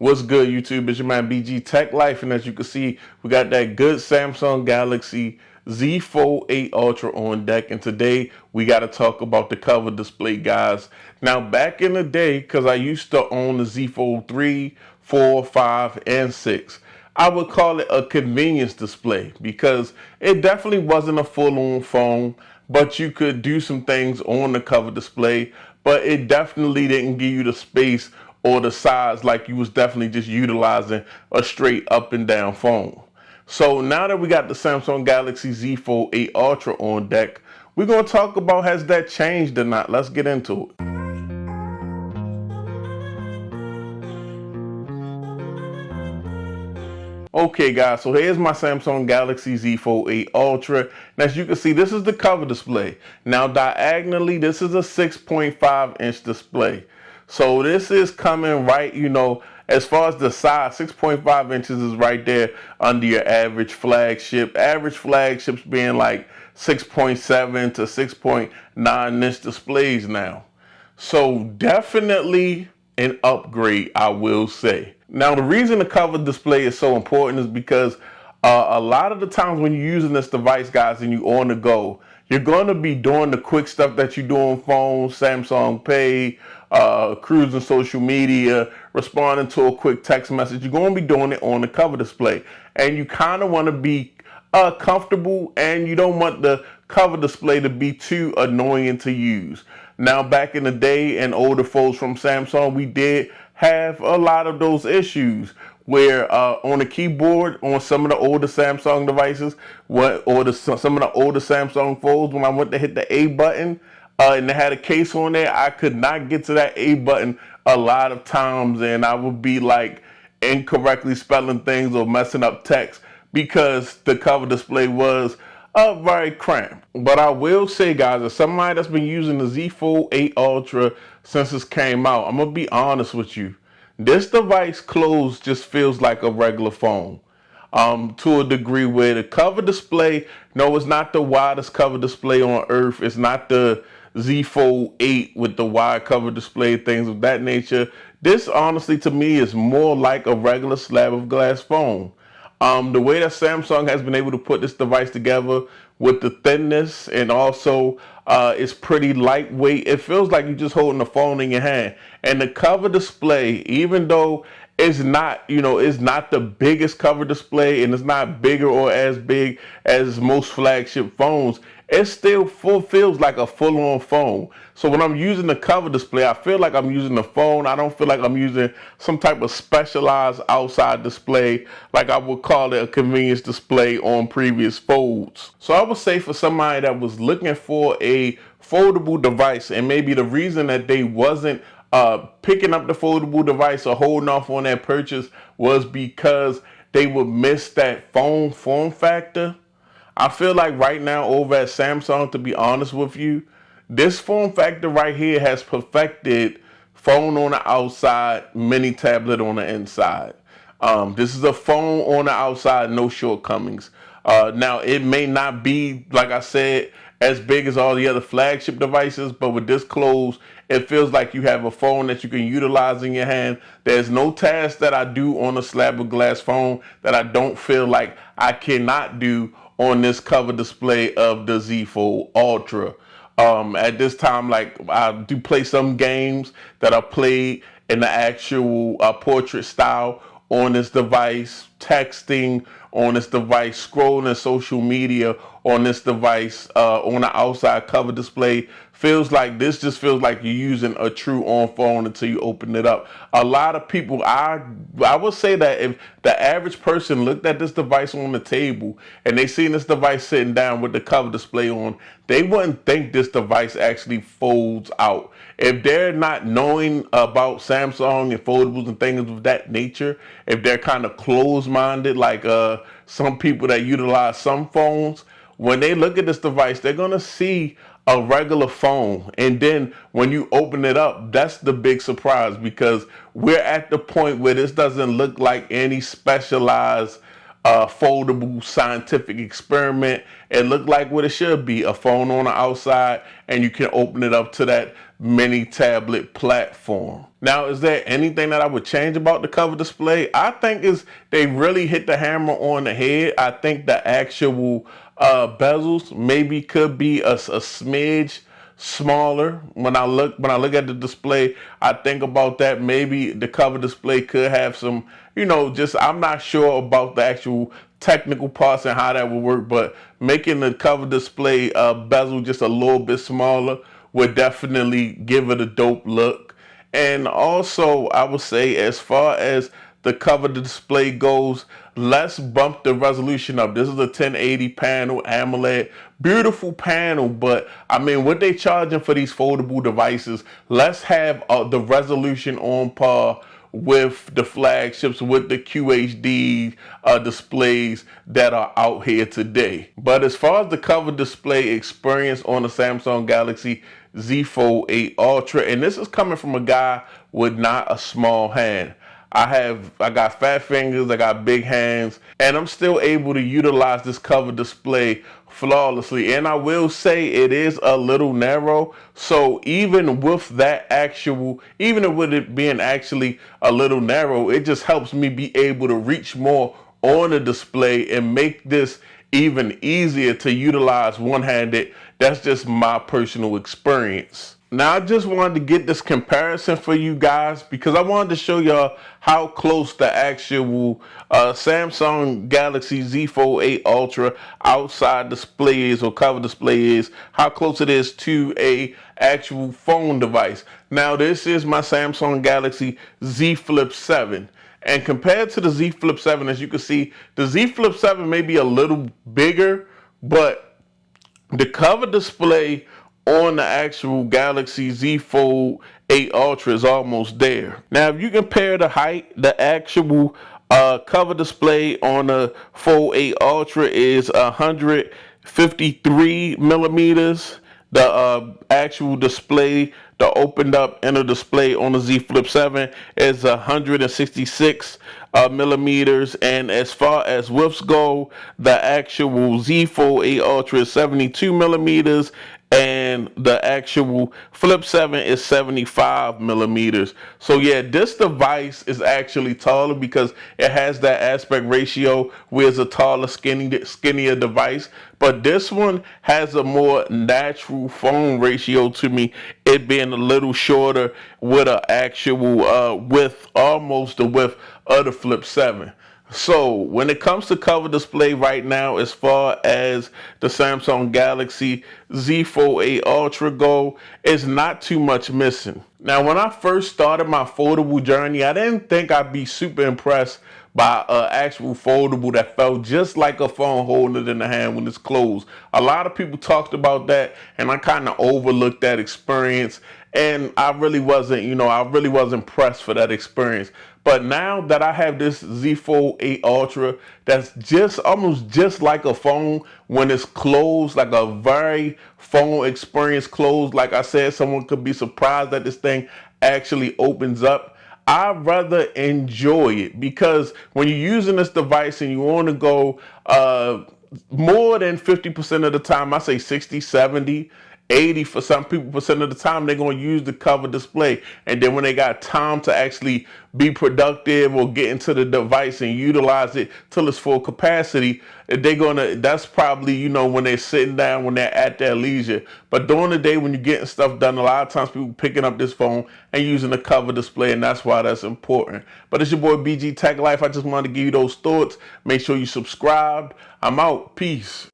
What's good, YouTube? It's your man BG Tech Life, and as you can see, we got that good Samsung Galaxy Z Fold 8 Ultra on deck, and today we got to talk about the cover display, guys. Now, back in the day, because I used to own the Z Fold 3, 4, 5, and 6, I would call it a convenience display because it definitely wasn't a full-on phone, but you could do some things on the cover display, but it definitely didn't give you the space or the size like you was definitely just utilizing a straight up and down phone. So now that we got the Samsung Galaxy Z Fold 8 Ultra on deck, we're going to talk about has that changed or not. Let's get into it. Okay guys, so here's my Samsung Galaxy Z Fold 8 Ultra. And as you can see, this is the cover display. Now diagonally, this is a 6.5-inch display. So this is coming right, as far as the size, 6.5 inches is right there under your average flagship. Average flagships being like 6.7 to 6.9-inch displays now. So definitely an upgrade, I will say. Now, the reason the cover display is so important is because a lot of the times when you're using this device, guys, and you're on the go, you're going to be doing the quick stuff that you do on phones, Samsung Pay, cruising social media, responding to a quick text message. You're going to be doing it on the cover display. And you kind of want to be comfortable, and you don't want the cover display to be too annoying to use. Now, back in the day and older phones from Samsung, we did have a lot of those issues where on the keyboard on some of the older Samsung devices, some of the older Samsung phones, when I went to hit the A button and they had a case on there, I could not get to that A button a lot of times, and I would be like incorrectly spelling things or messing up text because the cover display was very cramped. But I will say, guys, as somebody that's been using the Z Fold 8 Ultra since it came out, I'm gonna be honest with you. This device close just feels like a regular phone. To a degree where the cover display, no, it's not the widest cover display on earth. It's not the Z Fold 8 with the wide cover display, things of that nature. This honestly to me is more like a regular slab of glass phone. The way that Samsung has been able to put this device together with the thinness, and also it's pretty lightweight. It feels like you're just holding the phone in your hand. And the cover display, even though it's not, it's not the biggest cover display and it's not bigger or as big as most flagship phones, it still feels like a full-on phone. So when I'm using the cover display, I feel like I'm using the phone. I don't feel like I'm using some type of specialized outside display like I would call it a convenience display on previous folds. So I would say for somebody that was looking for a foldable device, and maybe the reason that they wasn't picking up the foldable device or holding off on that purchase was because they would miss that phone form factor. I feel like right now over at Samsung, to be honest with you, this form factor right here has perfected phone on the outside, mini tablet on the inside. This is a phone on the outside, no shortcomings. Now, it may not be, like I said, as big as all the other flagship devices, but with this close, it feels like you have a phone that you can utilize in your hand. There's no task that I do on a slab of glass phone that I don't feel like I cannot do on this cover display of the Z Fold Ultra. At this time, like I do play some games that I played in the actual portrait style on this device, texting on this device, scrolling social media on this device, on the outside cover display. Feels like this just feels like you're using a true on phone until you open it up. A lot of people, I would say that if the average person looked at this device on the table and they seen this device sitting down with the cover display on, they wouldn't think this device actually folds out. If they're not knowing about Samsung and foldables and things of that nature, if they're kind of closed-minded like some people that utilize some phones, when they look at this device, they're going to see a regular phone. And then when you open it up, that's the big surprise, because we're at the point where this doesn't look like any specialized foldable scientific experiment. It looked like what it should be, a phone on the outside, and you can open it up to that mini tablet platform. Now, is there anything that I would change about the cover display? I think they really hit the hammer on the head. I think the actual bezels maybe could be a smidge smaller. When I look at the display, I think about that. Maybe the cover display could have some, just I'm not sure about the actual technical parts and how that would work, but making the cover display bezel just a little bit smaller would definitely give it a dope look. And also, I would say, as far as the cover display goes, let's bump the resolution up. This is a 1080 panel AMOLED, beautiful panel, but I mean, what they charging for these foldable devices? Let's have the resolution on par with the flagships, with the QHD displays that are out here today. But as far as the cover display experience on the Samsung Galaxy Z Fold 8 Ultra, and this is coming from a guy with not a small hand. I got fat fingers, I got big hands, and I'm still able to utilize this cover display flawlessly. And I will say it is a little narrow, so even with it being actually a little narrow, it just helps me be able to reach more on the display and make this even easier to utilize one-handed. That's just my personal experience. Now, I just wanted to get this comparison for you guys because I wanted to show y'all how close the actual Samsung Galaxy Z Fold 8 Ultra outside display is, or cover display is, how close it is to a actual phone device. Now, this is my Samsung Galaxy Z Flip 7. And compared to the Z Flip 7, as you can see, the Z Flip 7 may be a little bigger, but the cover display on the actual Galaxy Z Fold 8 Ultra is almost there. Now, if you compare the height, the actual cover display on the Fold 8 Ultra is 153 millimeters. The actual display, the opened up inner display on the Z Flip 7 is 166 millimeters. And as far as widths go, the actual Z Fold 8 Ultra is 72 millimeters, and the actual Flip 7 is 75 millimeters. So yeah, this device is actually taller because it has that aspect ratio where it's a taller, skinnier device. But this one has a more natural phone ratio to me, it being a little shorter with an actual width, almost the width of the Flip 7. So when it comes to cover display right now, as far as the Samsung Galaxy Z Fold 8 Ultra go, it's not too much missing. Now, when I first started my foldable journey, I didn't think I'd be super impressed by an actual foldable that felt just like a phone holding it in the hand when it's closed. A lot of people talked about that, and I kind of overlooked that experience, and I really wasn't impressed for that experience. But now that I have this Z Fold 8 Ultra that's just almost just like a phone when it's closed, like a very phone experience closed. Like I said, someone could be surprised that this thing actually opens up. I'd rather enjoy it because when you're using this device and you want to go more than 50% of the time, I say 60, 70, 80 for some people percent of the time, they're going to use the cover display. And then when they got time to actually be productive or get into the device and utilize it till its full capacity, that's probably, when they're sitting down, when they're at their leisure. But during the day when you're getting stuff done, a lot of times people picking up this phone and using the cover display, and that's why that's important. But it's your boy BG Tech Life. I just wanted to give you those thoughts. Make sure you subscribe. I'm out. Peace.